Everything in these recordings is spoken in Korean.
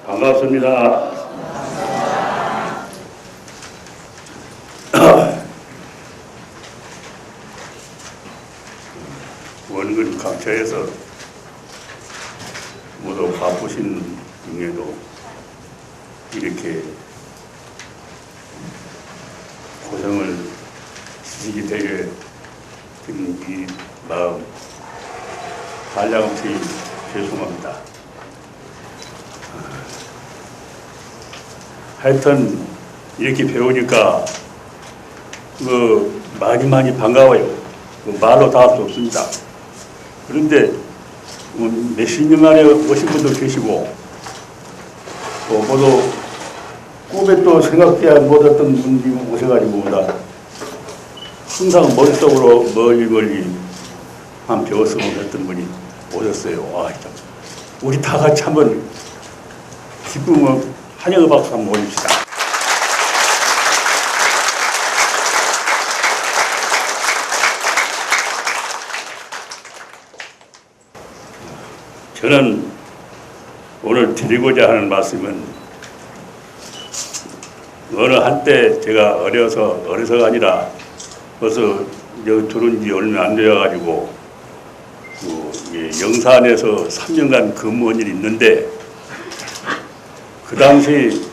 반갑습니다. 원근 강처에서 모두 바쁘신 중에도 이렇게 고생을 지지게 되게 된 이 마음 한량없이 죄송합니다. 하여튼 이렇게 배우니까 많이 반가워요. 말로 다 할 수 없습니다. 그런데 몇십 년 만에 오신 분도 계시고 또 모두 꿈에 또 생각해야 못했던 분들이 오셔가지고 항상 머릿속으로 멀리 한 배웠으면 했던 분이 오셨어요. 우리 다 같이 한번 기쁨을 환영의 박수 한번 올립시다. 저는 오늘 드리고자 하는 말씀은 어느 한때 제가 어려서가 아니라 벌써 여기 들어온 지 얼마 안 되어가지고 영산에서 3년간 근무한 일이 있는데 그 당시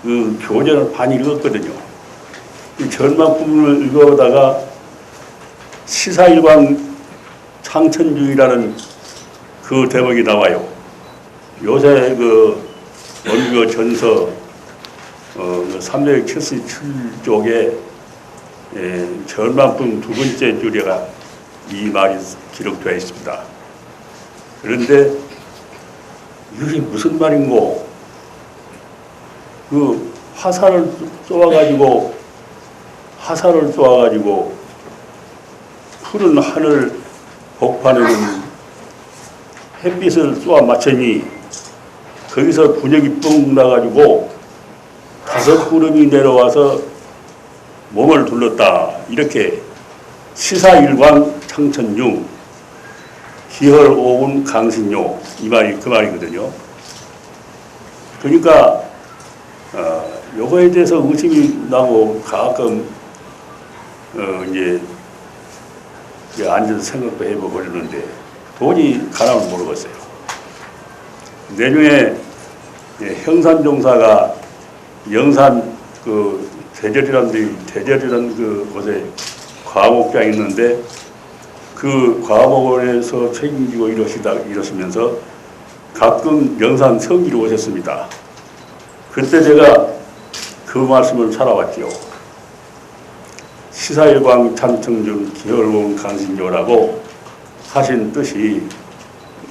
그 교전을 많이 읽었거든요. 이 전만품을 읽어오다가 시사일관 창천주의라는 그 대목이 나와요. 요새 원교 전서 377쪽에 전만품 두 번째 줄에가 이 말이 기록되어 있습니다. 그런데 이것이 무슨 말인고 화살을 쏘아가지고 푸른 하늘 복판에는 햇빛을 쏘아 맞추니 거기서 분역이 뻥 나가지고 5구름이 내려와서 몸을 둘렀다. 이렇게 시사일광 창천융 기헐오군 강신요 이 말이 그 말이거든요. 그러니까 요거에 대해서 의심이 나고 가끔 이제 앉아서 생각도 해보고 그러는데 도저히 가람을 모르겠어요. 내중에 형산종사가 영산 대절이라는 그 곳에 과목장이 있는데 그 과목원에서 책임지고 이러시면서 가끔 영산 성지로 오셨습니다. 그때 제가 그 말씀을 살아왔지요. 시사일광 창천중 기혈공 강신요라고 하신 뜻이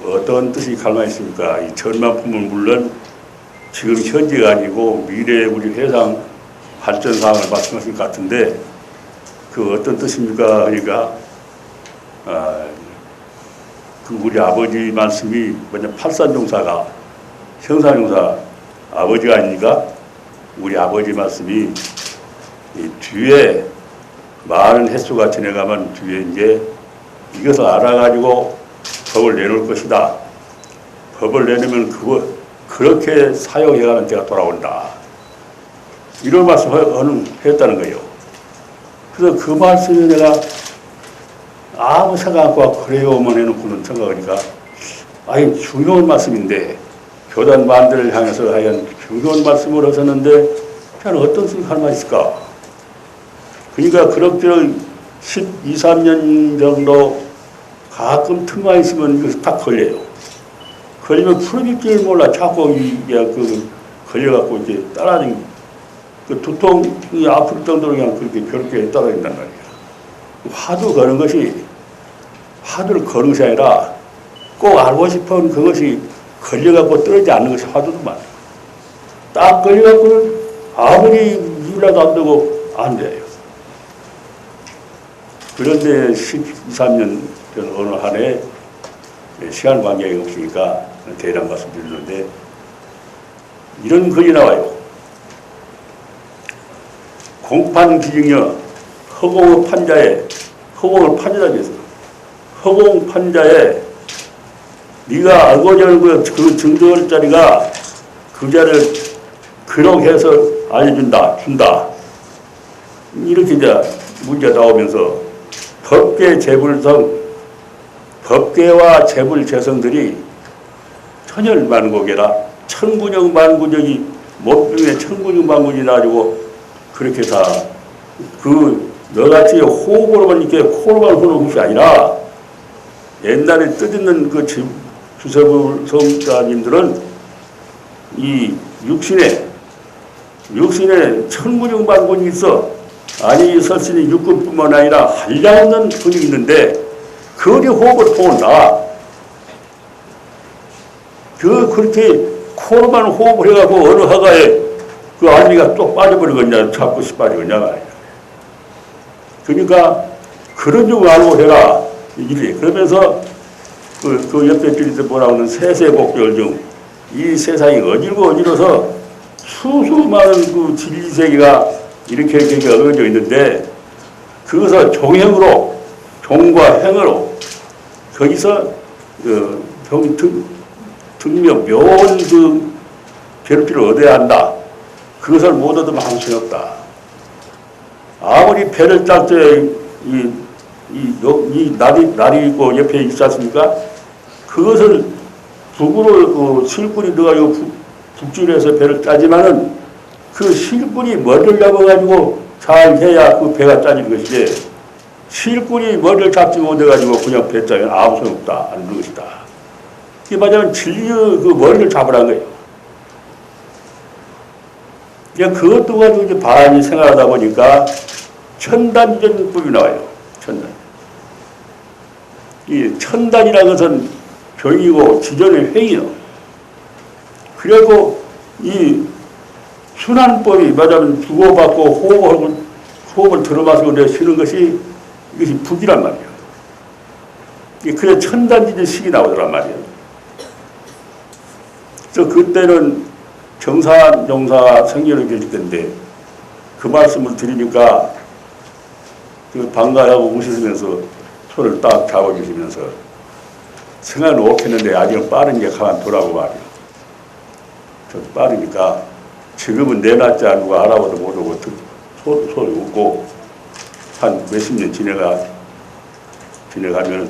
어떤 뜻이 갈망 있습니까? 이 전만품은 물론 지금 현재가 아니고 미래의 우리 해상 발전 사항을 말씀하신 것 같은데 그 어떤 뜻입니까? 그러니까 우리 아버지 말씀이 팔산종사가 형산종사 아버지가 아니니까 우리 아버지 말씀이 이 뒤에 많은 횟수가 지나가면 뒤에 이제 이것을 알아가지고 법을 내놓을 것이다. 법을 내놓으면 그렇게 사용해가는 때가 돌아온다. 이런 말씀을 했다는 거예요. 그래서 그 말씀에 내가 아무 생각 않고 그래요만 해놓고는 생각하니까 중요한 말씀인데 교단 만들을 향해서 하여간 중요한 말씀을 하셨는데 저는 어떤 생각할 만 있을까? 그러니까 그럭저럭 12, 13년 정도 가끔 틈만 있으면 이것이 딱 걸려요. 걸리면 풀어질 줄 몰라. 자꾸 걸려갖고 이제 따라다니고 두통이 아플 정도로 그냥 그렇게 따라다닌단 말이에요. 화두 거는 것이 화두를 거는 것이 아니라 꼭 알고 싶은 그것이 걸려갖고 떨어지지 않는 것이 화두도만. 딱 걸려갖고는 아무리 이유라도 안 되고 안 돼요. 그런데 12, 13년 전 어느 한 해 시간 관계가 없으니까 대략 말씀드리는데 이런 글이 나와요. 공판 기증여 허공의 판자에 허공을 판자라고 해서 허공 판자에 네가 알고자 하는 그 증거할 자리가 그 자를 기록해서 알려준다, 준다. 이렇게 이제 문제가 나오면서 법계 재불성, 법계와 재불 재성들이 천연만고계라 천군영 만군영이 몸중에 천군영 만군이 나가지고 그렇게 다 너같이 호흡으로만 이렇게 코로만 호는 것이 아니라 옛날에 뜻있는 그 주세부 성자님들은 이 육신에 천군영 만군이 있어. 아니 설신이 육군뿐만 아니라 한량없는 근육이 있는데 그리 호흡을 통한다. 그렇게 코로만 호흡을 해가고 어느 하가에 그 알미가 또 빠져버리겠냐, 자꾸 빠지겠냐 말이야. 그러니까 그런 줄 알고 해라. 이래. 그러면서 그 옆에 줄에서 뭐라고 하는 세세복절 중 이 세상이 어지러서 수많은 그 진리세계가 이렇게 어려져 있는데 그것을 종과 행으로 거기서 등명 묘한 그 괴롭기를 얻어야 한다. 그것을 못 얻으면 아무 소용 없다. 아무리 배를 짤 때 이 날이 있고 옆에 있지 않습니까? 그것을 북으로 실군이 넣어가지고 북줄에서 배를 짜지만은 그 실군이 머리를 잡아가지고 잘 해야 그 배가 짜지는 것이지 실군이 머리를 잡지 못해가지고 그냥 배 짜면 아무 소용없다 하는 것이다. 이게 말하자면 진리의 그 머리를 잡으라는 거예요. 그냥 그것도 가지고 이제 반이 생각하다 보니까 천단전법이 나와요. 천단. 이 천단이라는 것은 교육이고 지전의 회의요. 그리고 이 순환법이 말하자면 주고받고 호흡을 들어마시고 쉬는 것이 이것이 북이란 말이에요. 그래 천단지전 식이 나오더란 말이에요. 그래서 그때는 정산용사가 생전에 계실 텐데 그 말씀을 드리니까 그 반가하고 웃으시면서 손을 딱 잡아주시면서 생각은 없겠는데 아직은 빠른 게 가만 두라고 말이에요. 저 빠르니까 지금은 내놨지 않고 알아봐도 못하고 소리 웃고 한 몇십 년 지나가면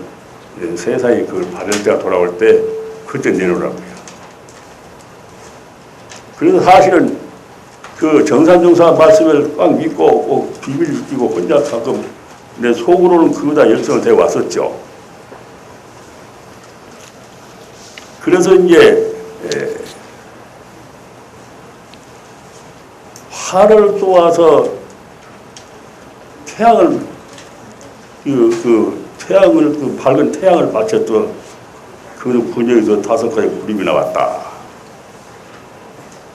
세상에 그걸 받을 때가 돌아올 때 그때 내놓으라고요. 그래서 사실은 그 정산정사 말씀을 꽉 믿고 비밀 느끼고 혼자 가끔 내 속으로는 그거다 열성을 대고 왔었죠. 그래서 이제 화를 쏘아서 태양을 밝은 태양을 바쳤던 그 분야에서 5가지 그림이 나왔다.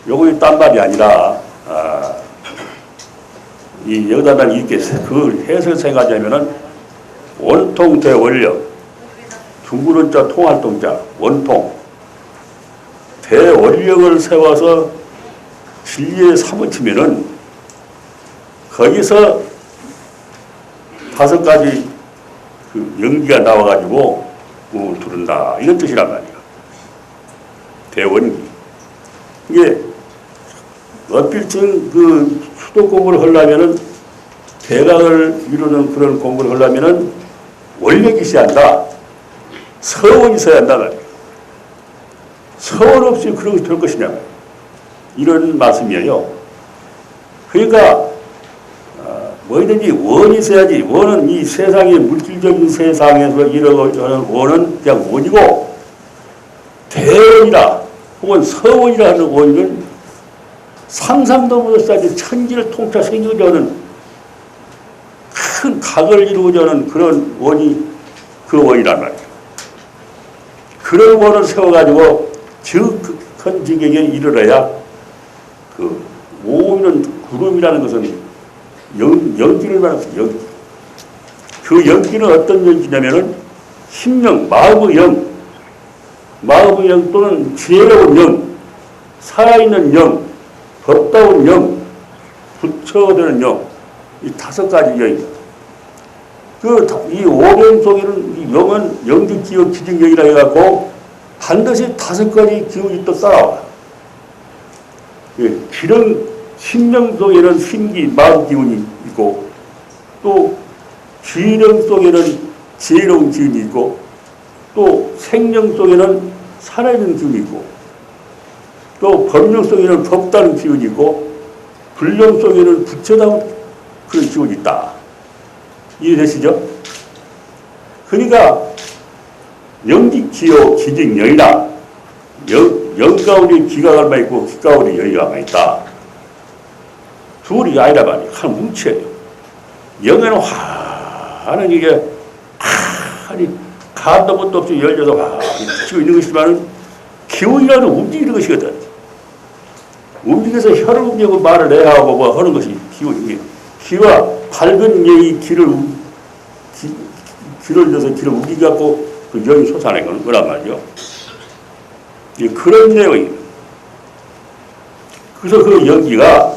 요거 딴 말이 아니라 여기다가 이렇게 그 해설 생각하자면은 원통 대원력, 둥그런 자 통활동자 원통 대원력을 세워서 진리에 사무치면은 거기서 5가지 그 연기가 나와가지고 두른다 이런 뜻이란 말이에요. 대원기. 이게 어필층 그 수도 공부를 하려면은 대각을 이루는 그런 공부를 하려면은 원력이 있어야 한다. 서원이 있어야 한다 말이에요. 서원 없이 그런 것이 될 것이냐 이런 말씀이에요. 그러니까 뭐든지 원이 있어야지. 원은 이 세상의 물질적인 세상에서 이루어지는 원은 그냥 원이고 대원이라 혹은 서원이라 하는 원인은 상상도 못했어야지 천지를 통틀어 생기고자 하는 큰 각을 이루고자 하는 그런 원이 그 원이란 말이에요. 그런 원을 세워가지고 큰 지경에 이르러야 그 오는 구름이라는 것은 연기를 말합니다. 연기. 그 연기는 어떤 연기냐면은 심령, 마음의 영 또는 지혜로운 영, 살아있는 영, 법다운 영, 부처되는 영, 이 5가지 영입니다. 이 오령 속에는 이 영은 영지기억 기증영이라 해갖고 반드시 5가지 기운이 또 따라와. 예, 기름, 심령 속에는 심기, 마음 기운이 있고, 또 지령 속에는 지혜로운 기운이 있고, 또 생명 속에는 살아있는 기운이 있고, 또 법령 속에는 법다는 기운이 있고, 불령 속에는 부처다운 그런 기운이 있다. 이해되시죠? 그러니까 영기 기요 기직 영이다. 영 가운데 기가 얼마 있고 기 가운데 영이가 얼마 있다. 둘이 아니라 말이야. 한 뭉쳐요. 영에는 화는 이게 아니 간도 것도 없이 열려서 화니 지고 있는 것이지만 기운이라는 움직이는 것이거든. 움직여서 혀를 움직이고 말을 해야 하고 뭐 하는 것이 기운이에요. 기와 밝은 영이 기를 넣어서 기를 움직여갖고 그 영이 솟아내는 거란 말이죠. 그런 내용입니다. 그래서 그 연기가,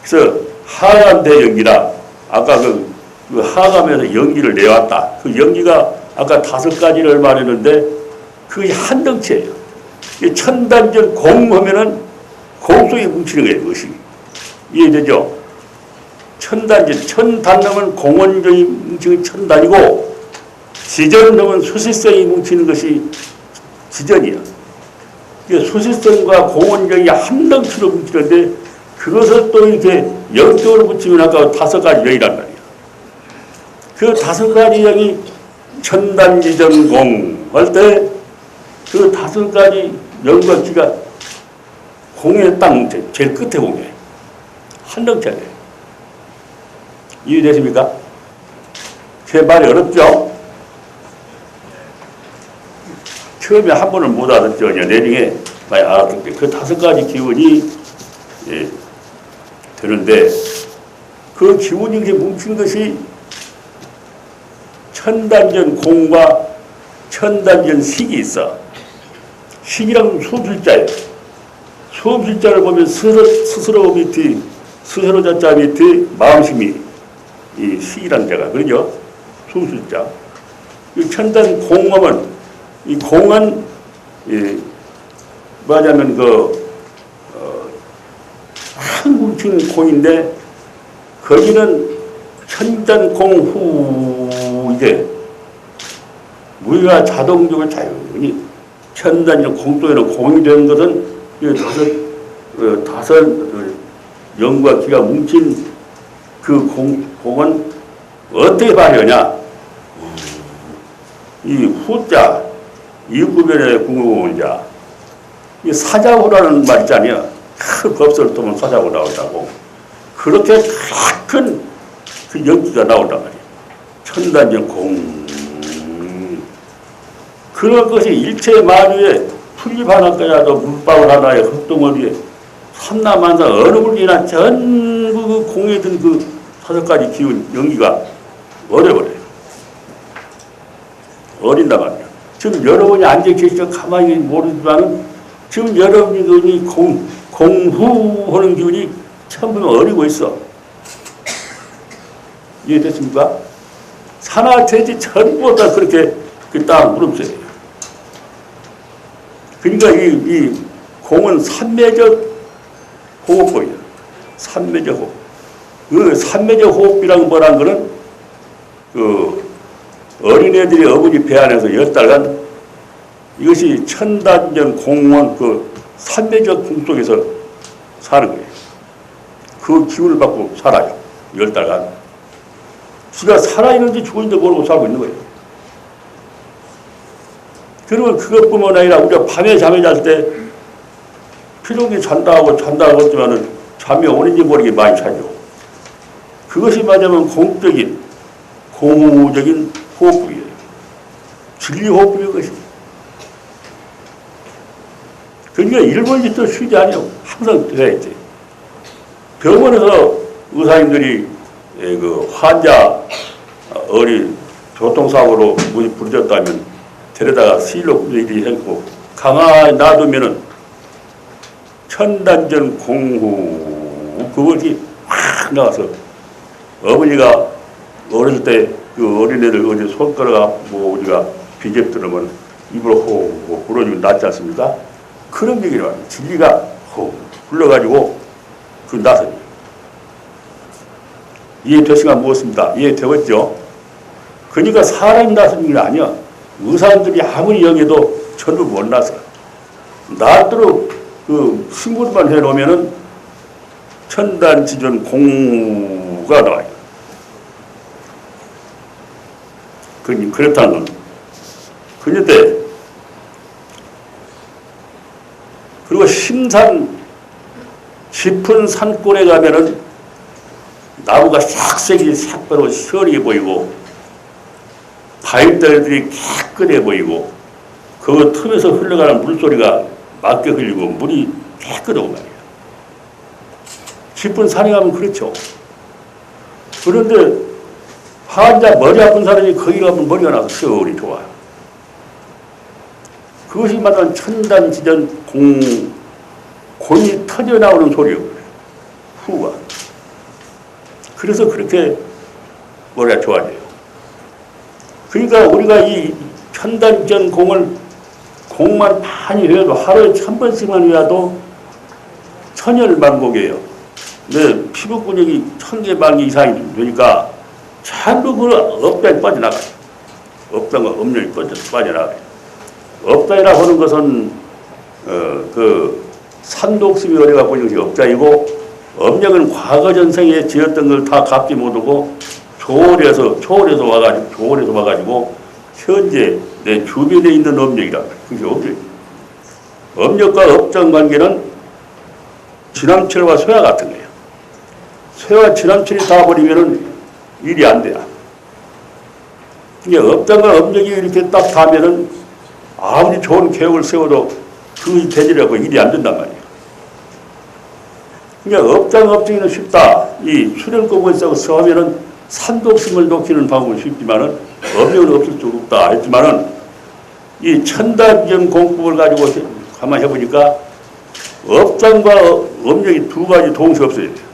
그래서 하감대 연기라, 아까 그 하감에서 연기를 내왔다. 그 연기가 아까 5가지를 말했는데, 그게 한 덩치예요. 천단전 공하면은 공 속에 뭉치는 거예요, 그것이. 이해되죠? 천단전, 천단하면 공원적이 뭉치는 천단이고, 지전하면 수시성이 뭉치는 것이 지전이야. 수시성과 공원적이 한 덩치로 뭉치는데, 그것을 또 이렇게 영적으로 붙이면 아까 5가지 영이란 말이야. 그 5가지 영이 천단지전공 할 때, 그 5가지 영과 기가 공에 딱 뭉쳐요. 제일 끝에 공에. 한 덩치야 돼. 이해되십니까? 제 말이 어렵죠? 처음에 한 번은 못 알았죠. 내중에 많이 알았는데 그 5가지 기운이 되는데 그 기운이 이렇게 뭉친 것이 천단전 공과 천단전 식이 있어. 식이란 수음실자예요. 수음실자를 보면 스스로 밑에 스스로 자자 밑에 마음심이 이 식이란 데가 그러죠. 수음실자. 이 천단 공하면 이 공은 뭐냐면 한 뭉친 공인데 거기는 천단공후 이제 우리가 자동적으로 자연히 천단적 공도에는 공이 되는 것은 다섯 영과 기가 뭉친 그 공은 어떻게 발휘하냐? 이 후자 이구변의 궁극원자 이 사자후라는 말 있잖아요. 큰 법설을 두면 사자후 나온다고. 그렇게 큰 그 연기가 나온단 말이에요. 천단전 공. 그런 것이 일체 만유에 풀잎 하나까지도 물방울 하나에 흙덩어리에 산나만사 어느 물이나 전부 그 공에 든 그 5가지 기운 연기가 어려버려요. 어린단 말이에요. 지금 여러분이 앉아 계시죠. 가만히 모르지만 지금 여러분이 공후하는 기운이 전부 어리고 있어. 이해됐습니까? 산하태지 전부 다 그렇게 딱 물음새예요. 그러니까 이 공은 삼매적 호흡법이에요. 삼매적 호흡. 그 삼매적 호흡이라는 뭐라는 거는 그 어린애들이 어머니 배 안에서 10달간 이것이 천단전 공원 그 삼매적 궁 속에서 사는 거예요. 그 기운을 받고 살아요. 10달간. 지가 살아있는지 죽었는지 모르고 살고 있는 거예요. 그러면 그것뿐만 아니라 우리가 밤에 잠에 잘 때 필요하게 잔다고 했지만은 잠이 오는지 모르게 많이 자죠. 그것이 맞으면 공적인 공후적인 호흡이에요. 진리호흡인 것이. 그러니까 일본이 쉬지 아니에요. 항상 해야지. 병원에서 의사님들이 그 환자 어린 교통사고로 문이 부러졌다면 데려다가 실로 일이 했고 강화에 놔두면은 천단전 공후 그것이 확 나와서 어머니가 어릴 때 그 어린애들 어디 손가락 뭐 우리가 비접 들으면 입으로 호흡 불어주면 낫지 않습니까? 그런 얘기를 합니다. 진리가 호흡 불러가지고 그 나섭니다. 이해되시가 무엇입니다. 이해되었죠? 그러니까 사람이 나서는 게 아니야. 의사들이 아무리 영해도 전부 못 나서. 나도록 그 신고만 해놓으면은 천단지전 공무가 나와요. 그렇다는 건. 그런데, 그리고 심산, 깊은 산골에 가면은 나무가 싹색이 색바로 시원해 보이고, 바위들이 깨끗해 보이고, 그 틈에서 흘러가는 물소리가 맑게 흘리고, 물이 깨끗하고 말이에요. 깊은 산에 가면 그렇죠. 그런데, 환자 머리 아픈 사람이 거기 가면 머리가 나서 시원히 좋아요. 그것이 말하는 천단지전 곤이 터져나오는 소리예요. 후가. 그래서 그렇게 머리가 좋아져요. 그러니까 우리가 이 천단지전 공만 많이 해도 하루에 1000번씩만 해도 천열만곡이에요. 근데 피부 근육이 1000개 만개 이상이 되니까 전부 그 업장에 빠져나가요. 업장과 업력이 빠져나가요. 업장이라 하는 것은 그 산독심이 어려가 보이는 것이 업장이고, 업력은 과거 전생에 지었던 걸 다 갚지 못하고 초월해서 와가지고 현재 내 주변에 있는 업력이라. 그게 업력. 업력과 업장 관계는 진암철과 쇠와 같은 거예요. 쇠와 진암철이 다 버리면은 일이 안 돼요. 그러니까 업장과 업력이 이렇게 딱 닿으면은 아무리 좋은 계획을 세워도 그 계절이라고 일이 안 된단 말이에요. 그러니까 업장이는 쉽다. 이 수련법을 써하면은 산독심을 높이는 방법은 쉽지만은 업력은 없을 수 없다 했지만은 이 천단지전 공법을 가지고 가만히 해보니까 업장과 업력이 두 가지 동시에 없어야 돼요.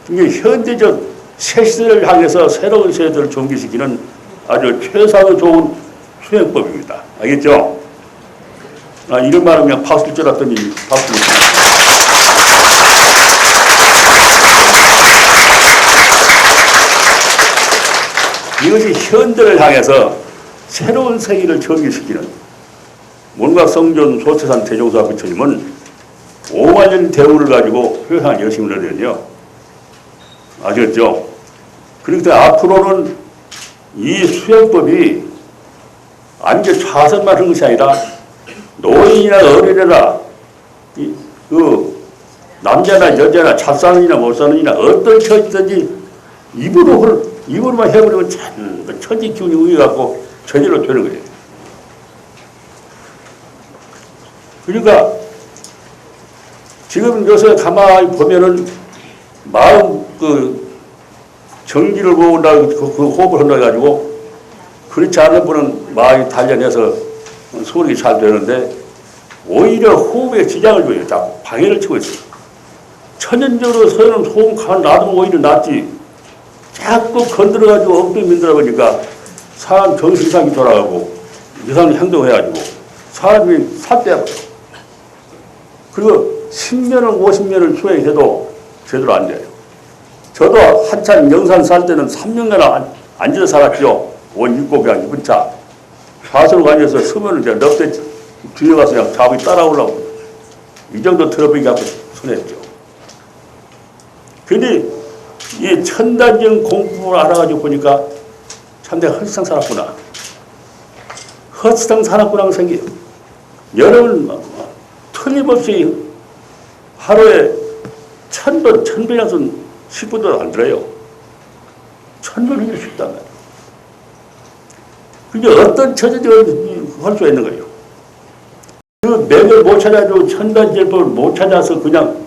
이게 현대적 새 시대를 향해서 새로운 세대를 전개시키는 아주 최상의 좋은 수행법입니다. 알겠죠? 이런 말은 그냥 박수를 쳤더니 박수를 이것이 현대를 향해서 새로운 세계를 전개시키는 문각성전 소태산 대종사 부처님은 5만년 대우를 가지고 회상한 여심을 하거든요. 아시겠죠? 그러니까 앞으로는 이 수행법이 완전 좌선만 하는 것이 아니라 노인이나 어린애나 그 남자나 여자나 잘 사는이나 못 사는이나 어떤 처지든지 입으로만 해버리면 천지 기운이 우겨갖고 저절로 되는 거예요. 그러니까 지금 요새 가만히 보면은 마음 정지를 모은다고 그 호흡을 한다 가지고 그렇지 않은 분은 마음이 단련해서 소리가 잘 되는데 오히려 호흡에 지장을 줘요. 자꾸 방해를 치고 있어요. 천연적으로 서는 호흡 가만 놔두면 오히려 낫지. 자꾸 건드려가지고 엉덩이 민들어 보니까 사람 정신 이상이 돌아가고 이상한 행동을 해가지고 사람이 삿대야. 그리고 10년을 50년을 수행해도 제대로 안 돼요. 저도 한참 영산 살 때는 3년간 앉아서 살았죠. 원 입고 그냥 입은 차. 좌선으로 앉아서 서면을 제가 넉 대 뒤에 가서 그냥 자국이 따라오려고. 이 정도 트러블이 갖고 손했죠. 근데 이 천단지전 공부를 알아가지고 보니까 참 내가 헛상 살았구나. 헛상 살았구나 하는 생각이에요. 여러분, 틀림없이 하루에 1000번, 1000번이라서 10분도 안 들어요. 1000번 하기 쉽단 말이에요. 근데 어떤 처지든 할 수 있는 거예요. 그 맥을 못 찾아도 천단지전법을 못 찾아서 그냥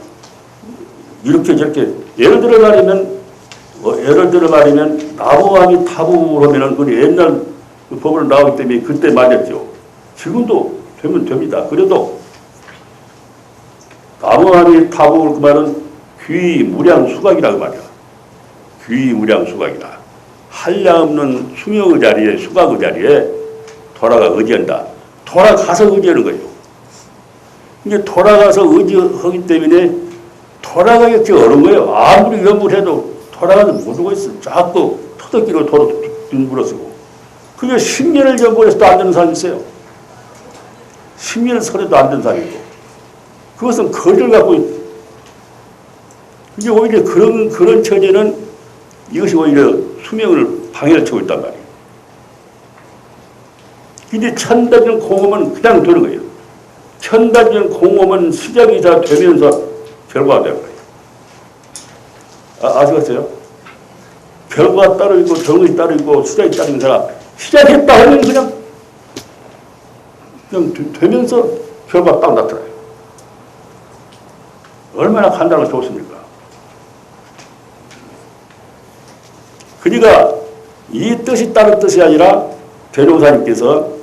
이렇게 저렇게 예를 들어 말하면 나무함이 타부를 하면은 그 옛날 그 법으로 나오기 때문에 그때 맞았죠. 지금도 되면 됩니다. 그래도 나무함이 타부 그 말은 귀무량수각이라고 말이야. 귀무량수각이다. 한량없는 수명의 자리에 수각의 자리에 돌아가 의지한다. 돌아가서 의지하는 거예요. 이제 돌아가서 의지하기 때문에 돌아가기 어려운 거예요. 아무리 연구를 해도 돌아가서 못 오고 있어. 자꾸 터덕기로 도로 물어쓰고. 그게 10년을 연구해서도 안 되는 사람이 있어요. 10년을 설해도 안 되는 사람이 있고. 그것은 거리를 갖고 이게 오히려 그런 처지는 이것이 오히려 수명을 방해를 치고 있단 말이에요. 근데 천단전 공업은 그냥 되는 거예요. 천단전 공업은 시작이 다 되면서 결과가 되는 거예요. 아시겠어요? 결과가 따로 있고 정의 따로 있고 시작이 따로 있는 사람 시작했다 하면 그냥 되면서 결과가 딱 나타나요. 얼마나 간단하고 좋습니까? 그러니까 이 뜻이 다른 뜻이 아니라 대종사님께서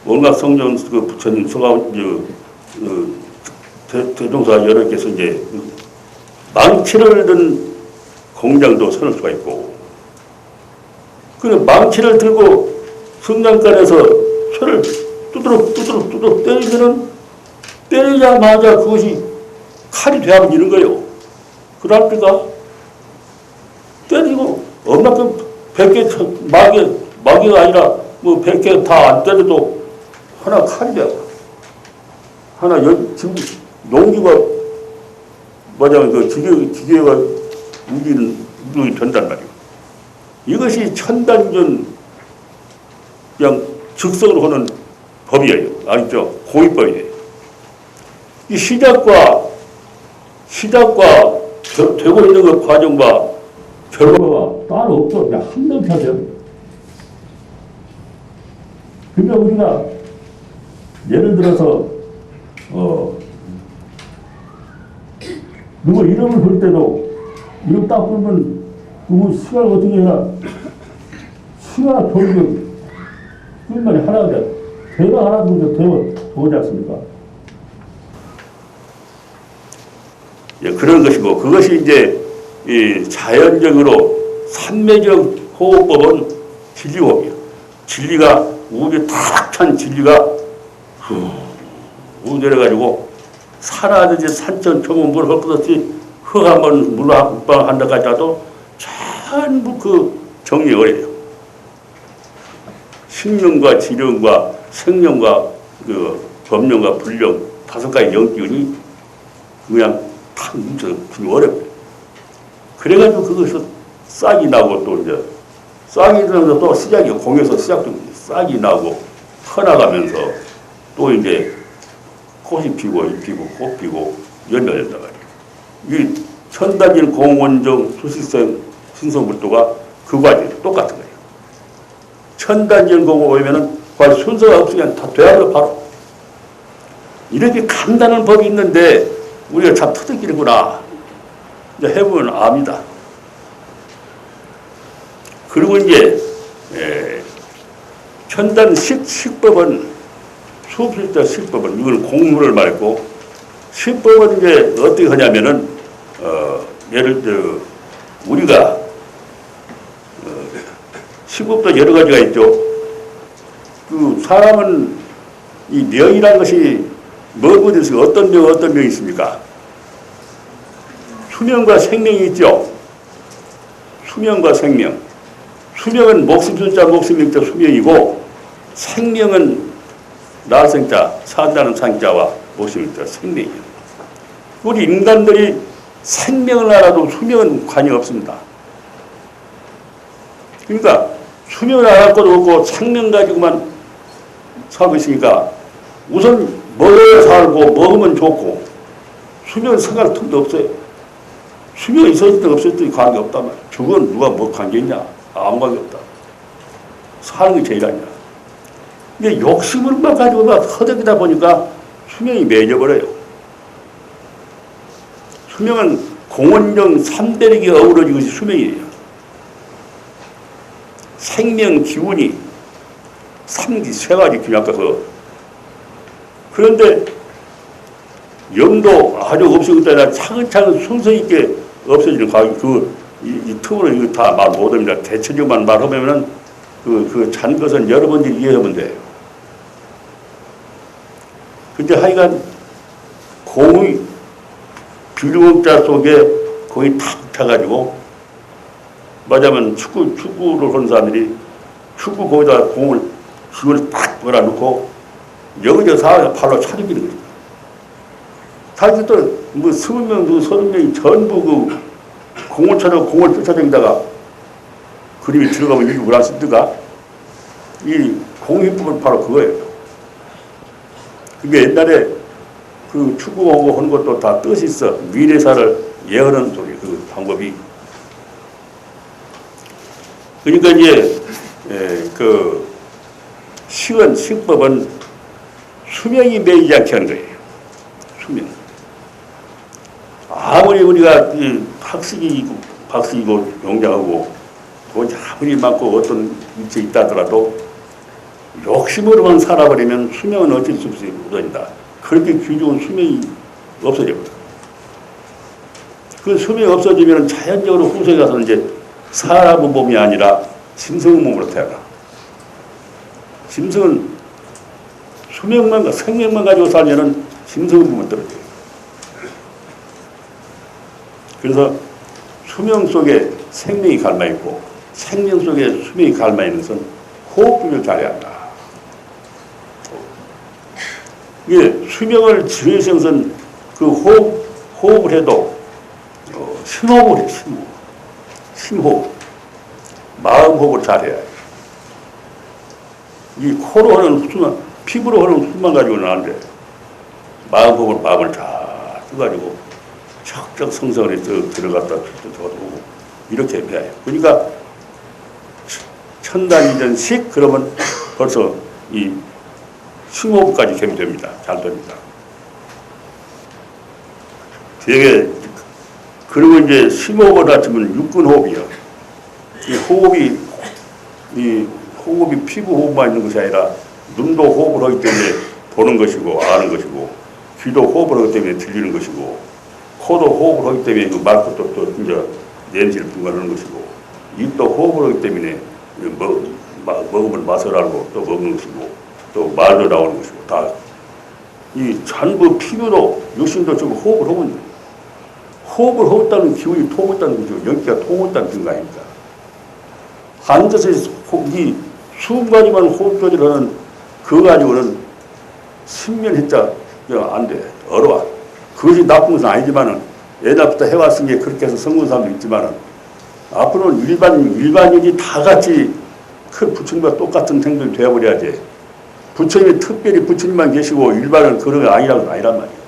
원각 성전 그 부처님 대종사 여러께서 이제 망치를 든 공장도 서는 수가 있고, 그 망치를 들고 성장간에서 소를 두드럭 때리면은 때리자마자 그것이 칼이 되어버리는 이런 거예요. 그럴 때가 때리고 얼마큼 100개 마개가 아니라 뭐 100개 다 안 때려도 하나 칼이 되어. 하나 지금 농기가 뭐냐면 그 기계가 운동이 된단 말이에요. 이것이 천단전 그냥 즉석으로 하는 법이에요. 아니죠? 고의법이에요. 이 시작과 되고 있는 그 과정과 결과가 따로 없어. 그냥 한 명 차죠. 그러니까 우리가 예를 들어서 누구 이름을 부를 때도 이름 딱 부르면 누구 시간을 어떻게 해야 시간 돌리면 끝말이 하나가 돼. 대가 하나 두면 대가 오지 않습니까? 예, 그런 것이고 그것이 이제 이 자연적으로 산매적 호흡법은 진리호흡이에요. 진리가 우주에 탁 찬 진리가 내려가지고 산하듯이 산천 초문 물 헐것없이 흙 한번 물 한방 한다까지 해도 전부 그 정리 어려요. 식령과 지령과 생령과 그 법령과 불령 5가지 영기운이 그냥 탁 뭉쳐서 어려워요. 그래가지고 그것에서 싹이 나고 또 이제 싹이 나면서 또 시작이 공에서 시작됩니다. 싹이 나고 퍼나가면서 또 이제 꽃이 피고 잎 피고 꽃 피고 열매가 된단 말이에요. 이 천단진 공원정 수식성 신성불도가 그 과정이 똑같은 거예요. 천단진 공원 보면은 순서가 없으면 다 돼야죠 바로. 이렇게 간단한 법이 있는데 우리가 참 터득이구나. 이제 해보면 압니다. 그리고 이제 천단 식법은 수필자 식법은 이건 공무를 말했고 식법은 이제 어떻게 하냐면은 예를 들어 우리가 식법도 여러 가지가 있죠. 그 사람은 이 명이라는 것이 뭐고 있어요? 어떤 명이 있습니까? 수명과 생명이 있죠. 수명과 생명. 수명은 목숨술자 목숨명자 수명이고 생명은 날생자 산다는 상자와 목숨명자 생명이에요. 우리 인간들이 생명을 알아도 수명은 관여 없습니다. 그러니까 수명을 알할 것도 없고 생명 가지고만 살고 있으니까 우선 먹어야 살고 먹으면 좋고 수명은 생각할 틈도 없어요. 수명이 있었든 없었든 관계없단 말이야. 죽은 누가 뭐 관계있냐? 아무 관계없다. 사는 게 제일 아니야. 근데 욕심을 막 가지고 막 허덕이다 보니까 수명이 매져버려요. 수명은 공원정 3대력이 어우러진 것이 수명이에요. 생명 기운이 3가지 균약가서 그런데 영도 아주 없어질 때나 차근차근 순서 있게 없어지는 과정, 이 틈으로 이거 다 말 못합니다. 대체적만 말하면은 그 잔 것은 여러분들이 이해하면 돼요. 근데 하여간 공이 비료자 속에 공이 탁 차가지고 맞으면 축구를 하는 사람들이 축구 거기다 공을 힘을 딱 몰아놓고 여기저기 사람이 팔로 차죽이는 거죠. 사실 또뭐 20명, 30명이 전부 그 공을 차고 공을 쫓아다니다가 그림이 들어가면 이게 뭐라 쓰든가 이 공이 부분 바로 그거예요. 그게 옛날에 그 축구하고 하는 것도 다 뜻이 있어. 미래사를 예언하는 소리, 그 방법이. 그러니까 이제, 그, 식법은 수명이 매이지 않게 하는 거예요. 수명. 아무리 우리가 박식이고 용량하고 돈이 아무리 많고 어떤 위치에 있다 하더라도 욕심으로만 살아버리면 수명은 어쩔 수 없이 묻어진다. 그렇게 귀중한 수명이 없어져요. 그 수명이 없어지면 자연적으로 후세에 가서 이제 사람의 몸이 아니라 짐승의 몸으로 태어나. 짐승은 생명만 가지고 살면은 짐승의 몸은 떨어져요. 그래서 수명 속에 생명이 갈라있고 생명 속에 수명이 갈라있는 것은 호흡을 잘해야 한다. 이게 수명을 지휘해서 것은 그 호흡을 해도 심호흡을 해, 심호흡. 마음 호흡을 잘해야 해. 이 코로 하는 숨만, 피부로 하는 숨만 가지고는 안 돼. 마음 호흡을 마음을 잘 써가지고 척척 성성을 해서 들어갔다 오고 이렇게 해야 해요. 그러니까 천단이전식 그러면 벌써 이 심호흡까지 겸됩니다. 잘 됩니다. 되게 그리고 이제 심호흡을 하시면 육근호흡이요. 이 호흡이 피부 호흡만 있는 것이 아니라 눈도 호흡을 하기 때문에 보는 것이고 아는 것이고 귀도 호흡을 하기 때문에 들리는 것이고 코도 호흡을 하기 때문에 그 말끝도 또 이제 냄새를 분간하는 것이고 입도 호흡을 하기 때문에 먹으면 맛을 알고 또 먹는 것이고 또 말도 나오는 것이고 다 이 전부 피부도 육신도 지금 호흡을 하고 있는 거예요. 호흡을 하고 있다는 기운이 통했다는 거죠. 연기가 통했다는 증거 아닙니까? 앉아서 이 순간이만 호흡 조절하는 그거 가지고는 신면했자 안 돼. 어려워. 그것이 나쁜 것은 아니지만은 옛날부터 해왔은 게 그렇게 해서 성공 사람도 있지만은 앞으로는 일반인이 다 같이 큰 부처님과 똑같은 행동이 되어버려야지. 부처님이 특별히 부처님만 계시고 일반은 그런 게 아니란 말이에요.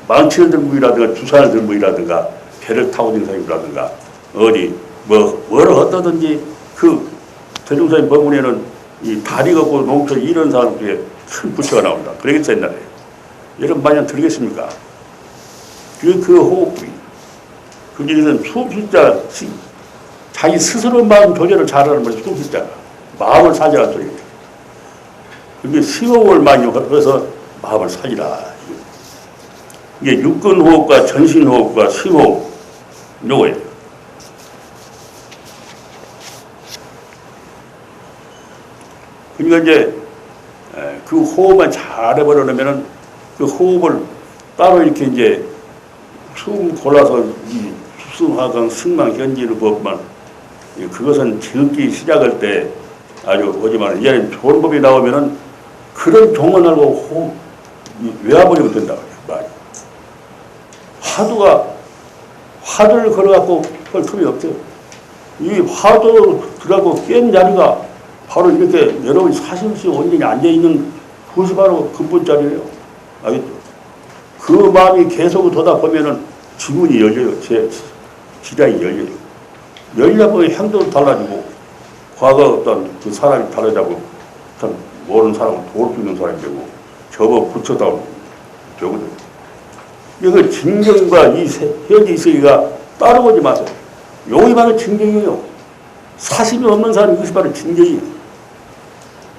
망치를 들고 일하든가 주산을 들고 일하든가 배를 타고 있는 사람이라든가 어디 뭐를 어떠든지 그 대종사님 법문에는 이 다리가 없고 농토 이런 사람들에 큰 부처가 나온다. 그러겠어 옛날에. 여러분 많이 들으겠습니까? 그 호흡이 그중에서는 숨쉴자 자기 스스로 마음 조절을 잘하는 것이 숨쉴자가 마음을 살리라는 소리예요. 그게 심호흡을 많이 해서 마음을 살리라. 이게 육근호흡과 전신호흡과 심호흡 요거예요. 그러니까 이제 그 호흡만 잘 해버리면은 그 호흡을 따로 이렇게 이제 숨 골라서 이 수승화강 승망 현지의 법만 그것은 듣기 시작할 때 아주 오지만 이제는 좋은 법이 나오면은 그런 종언 알고 호흡 외워버리면 된다고 해요. 화두를 걸어갖고 할 틈이 없어요. 이 화두 들어가고 깬 자리가 바로 이렇게 여러분이 사실시 온전히 앉아있는 그것이 바로 근본 자리예요. 알겠죠? 그 마음이 계속 더다 보면은 지문이 열려요. 지량이 열려요. 열려보면 행동도 달라지고 과거 어떤 그 사람이 달라지고 참 모르는 사람은 도울 수 있는 사람이 되고 접어 붙여다 되거든요. 이거 진경과 이 현지 세계가 따라오지 마세요. 요게 바로 진경이에요. 사심이 없는 사람이 이것이 바로 진경이에요.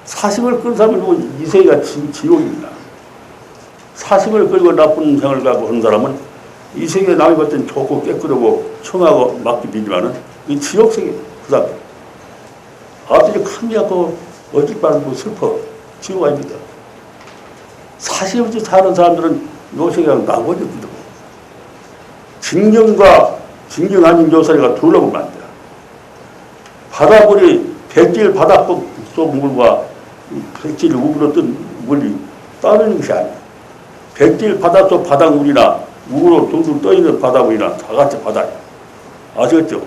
사심을 끈 사람은 이 세계가 지옥입니다. 사심을 끌고 나쁜 생을 가고 하는 사람은 이 세계에 남이 봤을 땐 좋고 깨끗하고 청하고 막기 비지만은 이 지옥 세계예요. 그 사람. 아들이 큰 게 갖고 어찌 빠르고 슬퍼. 지옥 아닙니다. 사실 없이 사는 사람들은 요새 그냥 나머지거든. 진경과 진경 아닌 요소리가 둘러보면 안 돼. 바닷물이 백질 바닷속 물과 백질 우으로 뜬 물이 따르는 것이 아니야. 백질 바닷속 바닷물이나 우으로 둥둥 떠있는 바닷물이나 다 같이 바다야. 아시겠죠?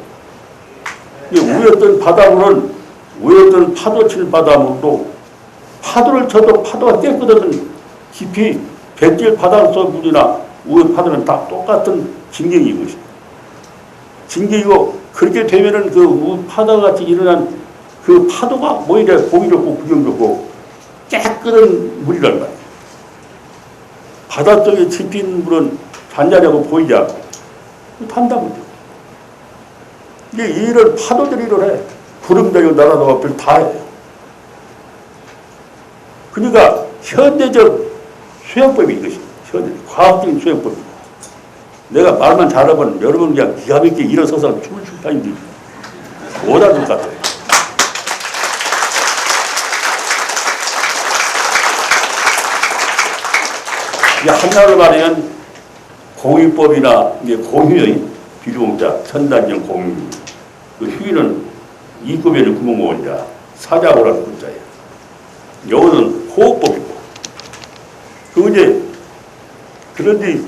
위에 뜬 바닷물은 위에 뜬 파도 치는 바닷물도 파도를 쳐도 파도가 깨끗하든 깊이 백질 바닷속 물이나 우에 파도는 다 똑같은 진경인 것이다. 진경이고 그렇게 되면은 그 파도가 같이 일어난 그 파도가 오히려 보기 좋고 구경 좋고 깨끗한 물이란 말이에요. 바닷속에 짚인 물은 잔잔하고 보이지 않고 탄다고요. 이게 이런 파도들이 일어나 구름대고 날아다가 별 다 해요. 그러니까 현대적 수영법이 이것이 현대적 과학적인 수영법이고 내가 말만 잘하면 여러분 그냥 기가 막히게 일어서서 춤을 출 타임들이 못할 것 같아요. 이게 한나라로 말하면 공유법이나 이게 공유의 비료공자, 천단전 공유. 그 휴위는 이급에는 구멍모원자, 사자호라는 글자예요. 요거는 호흡법이고. 그 이제, 그런데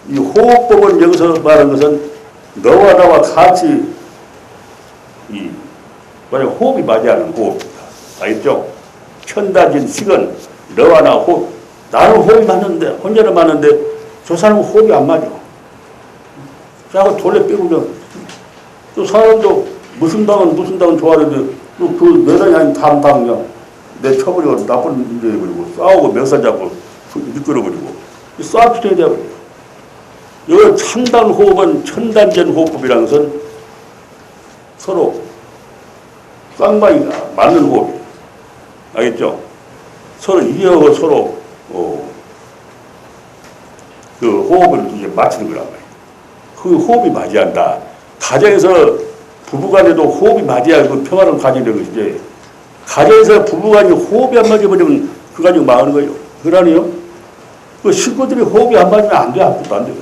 이 호흡법은 여기서 말하는 것은 너와 나와 같이 만약 호흡이 맞이하는 호흡입니다. 알겠죠? 천단전 식은 너와 나 호흡. 나는 호흡이 맞는데, 혼자는 맞는데, 저 사람은 호흡이 안 맞아. 자꾸 돌려 빼고, 또 사람도 무슨 당은 좋아하는데, 또 그 내당이 아닌 다른 당이야. 내 쳐버리고, 나쁜 문제 해버리고, 싸우고, 멱살 잡고, 미끄러버리고, 싸움부터 해야 돼요. 여기 참단 호흡은 천단전 호흡법이라는 것은 서로 쌍방이 맞는 호흡이에요. 알겠죠? 서로 이해하고 서로 그 호흡을 이제 맞추는 거란 말이에요. 그 호흡이 맞이한다. 가정에서 부부간에도 호흡이 맞이야 그 평화를 가지는 것이지. 가정에서 부부간이 호흡이 안 맞아버리면 그 가정 망하는 거예요. 그러니요. 그 식구들이 호흡이 안 맞으면 안 돼. 아무것도 안 돼요.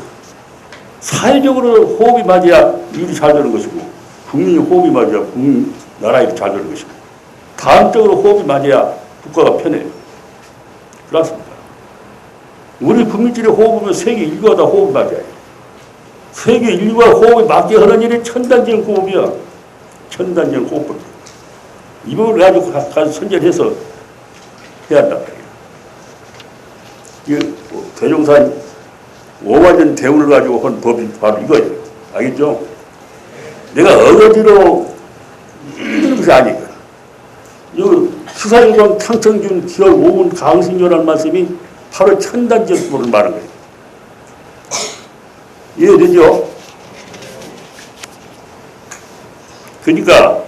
사회적으로 호흡이 맞아야 일이 잘 되는 것이고, 국민이 호흡이 맞아야 나라 일이 잘 되는 것이고, 다음적으로 호흡이 맞아야 국가가 편해요. 그렇습니다. 우리 국민들이 호흡하면 세계 인류가 다 호흡이 맞아요. 세계 인류가 호흡이 맞게 하는 일이 천단전 호흡이야. 천단전 호흡법. 이 부분을 가지고 선전해서 해야 한단 말이에요. 이 대종산 5만년 대운을 가지고 한 법이 바로 이거예요. 알겠죠? 내가 어거지로 이런 것이 아니에요. 이 수사유경 탕청준 기월 5분 강신조라는 말씀이 바로 천단전법을 말하는 거예요. 이해되죠? 그러니까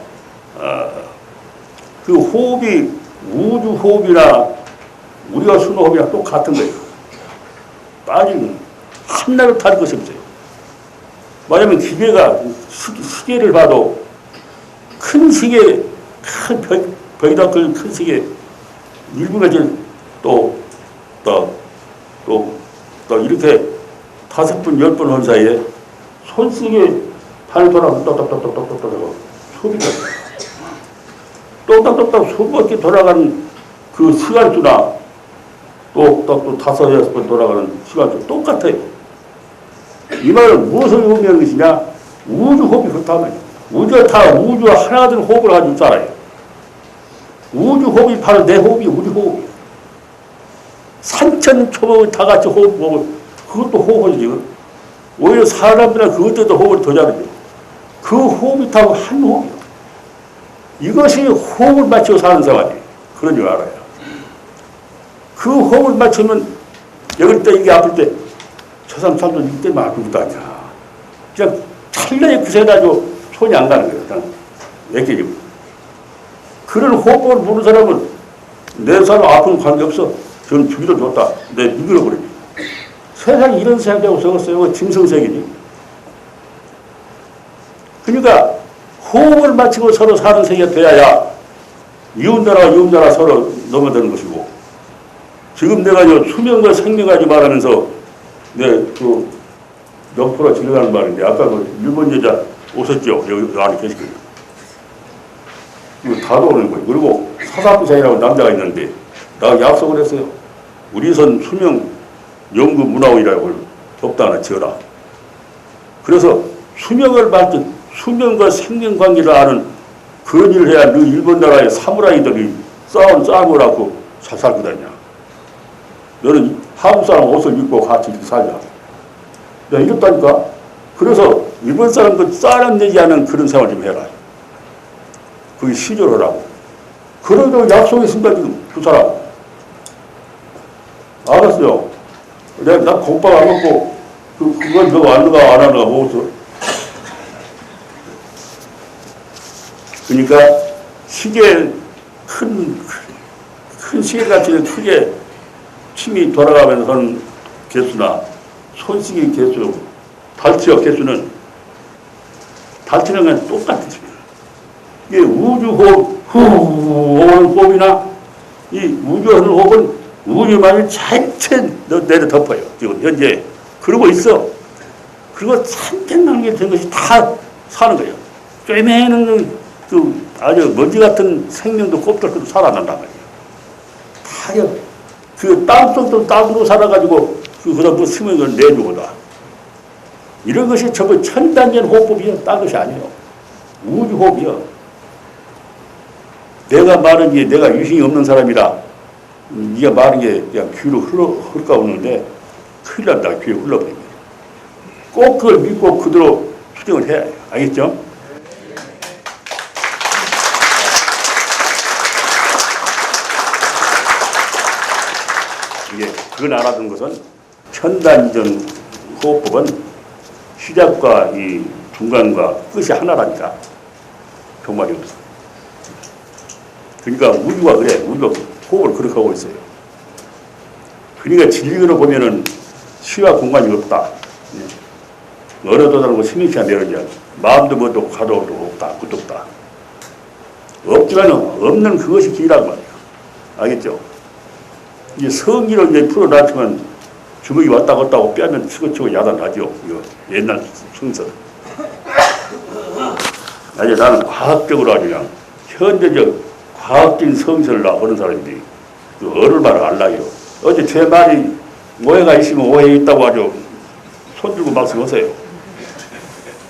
그 호흡이 우주 호흡이나 우리가 수는 호흡이랑 똑같은 거예요. 빠지는 한나로 탈 것이 없어요. 왜냐하면 기계가 시계를 봐도 큰 시계, 큰 벽에다 큰 시계, 1분까지 또 이렇게 5분, 10분 한 사이에 손시계 발 돌아가면 똑똑똑똑똑똑똑 소리가 똑똑똑똑 수밖에 돌아가는 그 시간수나 또 5, 6번 돌아가는 시간수 똑같아요. 이 말은 무엇을 의미하는 것이냐? 우주 호흡이 그렇단 말이에요. 우주가 다 우주와 하나가 된 호흡을 가지고 살아요. 우주 호흡이 바로 내 호흡이 우주 호흡이에요. 산천초목을 다 같이 호흡하고 그것도 호흡이죠. 오히려 사람들은 그것도 호흡을 더 잘하죠. 그 호흡이 다 한 호흡이에요. 이것이 호흡을 맞추고 사는 생활이에요. 그런 줄 알아요. 그 호흡을 맞추면 여길 때 이게 아플 때 저 사람 살도 이때만 아픈 것도 아니야. 그냥 찰나에 구세가지고 손이 안 가는 거예요. 그냥 애끼지고. 그런 호흡을 모르는 사람은 내 사람 아픈 관계없어. 저는 주기도 좋다. 내 미끄러버리지. 세상에 이런 생각하고 적었어요. 짐승색이지. 그러니까 호흡을 맞추고 서로 사는 세계가 돼야 이웃나라와 이웃나라 서로 넘어드는 것이고 지금 내가 수명과 생명하지 말하면서 그 옆으로 지나가는 말인데 아까 그 일본 여자 오셨죠? 여기 안에 계시거든요. 이거 다 도는 거예요. 그리고 사사부사이라고 남자가 있는데 나 약속을 했어요. 우리 선 수명 연금 문화원이라고 법도 하나 지어라. 그래서 수명을 밝힌 수명과 생명 관계를 아는 그런 일을 해야 너 일본 나라의 사무라이들이 싸움을 하고 잘 살거든요. 너는 한국 사람 옷을 입고 같이 이렇게 살자. 내가 이랬다니까. 그래서 일본 사람 그 싸움 내지 않은 그런 생활 좀 해라. 그게 시절하라고. 그래도 약속했습니다, 지금, 두 사람. 알았어요. 나 국밥 안 먹고, 그건 너 왔는가, 안 왔는가, 먹었어. 그러니까, 시계, 큰 시계같이 크게 침이 돌아가면서 개수나, 손시계 개수, 달치어 개수는, 달치는 건 똑같지. 이게 우주호흡, 호흡 호흡이나 이 우주하는 호흡은 우주만을 전체 내려 덮어요. 지금 현재 그러고 있어. 그리고 산책나는 게 된 것이 다 사는 거예요. 꿰매는 그 아주 먼지 같은 생명도 꼽들고도 살아난단 말이에요. 다 그 땅속도 땅으로 살아가지고 그다음 그 수명을 내주고다. 이런 것이 전부 천단전 호흡이요. 딴 것이 아니에요. 우주호흡이요. 내가 말한 게 내가 유심이 없는 사람이라 네가 말한 게 그냥 귀로 흘러가오는데 큰일 난다. 귀에 흘러버립니다. 꼭 그걸 믿고 그대로 수정을 해야 해요. 알겠죠? 이게 그걸 알아둔 것은 천단전 호흡법은 시작과 이 중간과 끝이 하나라니까 정말이 없어. 그러니까 우주가 그래. 우주가 호흡을 그렇게 하고 있어요. 그러니까 진리로 보면은 시와 공간이 없다. 어려도 다르고 심리치가 내려져. 마음도 뭐도 가도 없다. 끝도 없다. 없지만 없는 그것이 길이란 말이에요. 알겠죠? 이제 성기를 이제 풀어놨지만 주먹이 왔다 갔다 하고 빼면 치고치고 야단하죠. 이거 옛날 순서. 아니 나는 과학적으로 아주 그냥 현재적 과학적인 성실을 나오는 사람들이 그 어를 말을 알라요. 어제 제 말이 오해가 있으면 오해 있다고 아주 손들고 말씀하세요.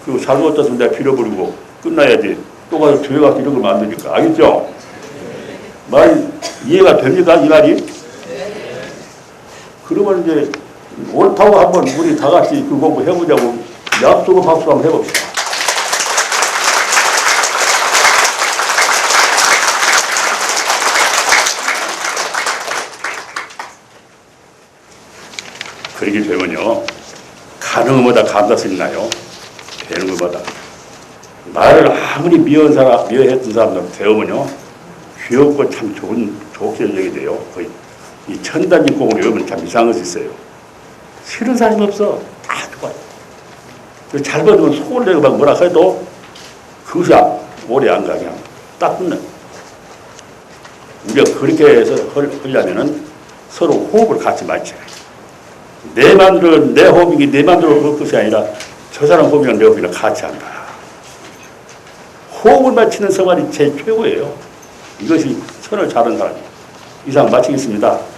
그리고 잘못했으면 내가 빌어버리고 끝나야지. 또 가서 교회 가서 이런 걸 만드니까. 알겠죠? 말이 이해가 됩니까? 이 말이? 그러면 이제 옳다고 한번 우리 다 같이 그 공부 해보자고 약속을 박수 한번 해봅시다. 그렇게 되면요, 가는 것보다 감사성이 나요. 되는 것보다. 말을 아무리 미워했던 사람들 배우면요, 귀엽고 참 좋게 여기게 돼요. 거의 이 천단지 공을 외우면 참 이상한 것이 있어요. 싫은 사람이 없어. 다 좋아요. 잘 받으면 속을 내고 막 뭐라 해도 그것이 오래 안 가. 그냥 딱 끝나. 우리가 그렇게 해서 하려면은 서로 호흡을 같이 맞춰야 해. 내 맘대로, 내 호흡이 내 맘대로 할 것이 아니라 저 사람 호흡이랑 내 호흡이랑 같이 한다. 호흡을 맞추는 생활이 제일 최고예요. 이것이 선을 잘하는 사람이에요. 이상 마치겠습니다.